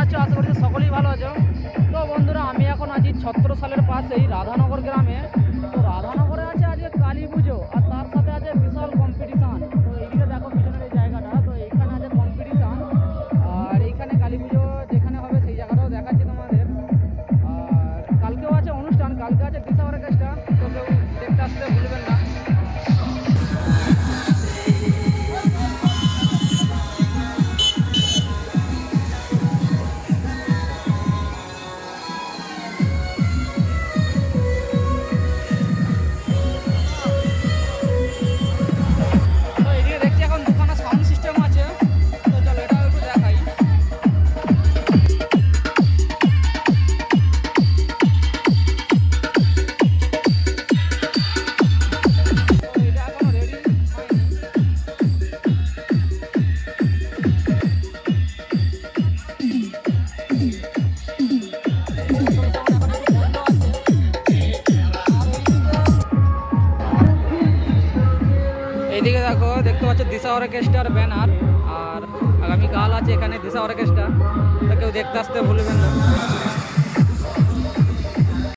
আছো? আশা করি সকলেই ভালো আছো। তো বন্ধুরা, আমি এখন আছি ছত্রসালের পাশেই রাধানগর গ্রামে। তো রাধানগরে আছে আজকে কালী পুজো, আর তার সাথে আছে বিশাল কম্পিটিশান। তো এইদিকে দেখো পিছনের এই জায়গাটা, তো এইখানে আছে কম্পিটিশান। আর এইখানে কালী পুজো যেখানে হবে সেই জায়গাটাও দেখাচ্ছি তোমাদের। আর কালকেও আছে অনুষ্ঠান, কালকে আছে দিশা অর্কেস্ট্রা, তো কেউ দেখতে আসতে ভুলবেন না। তো এদিকে দেখছি এখন দোকানে সাউন্ড সিস্টেম আছে, তো চলো এটাও একটু দেখাই। তো এটা এখনো রেডি হয়নি। এইদিকে দেখো, দেখতে পাচ্ছ দিশা অর্কেস্ট্রার ব্যানার, আর আগামীকাল আছে এখানে দিশা অর্কেস্ট্রা, তো কেউ দেখতে আসতে ভুলবেন না।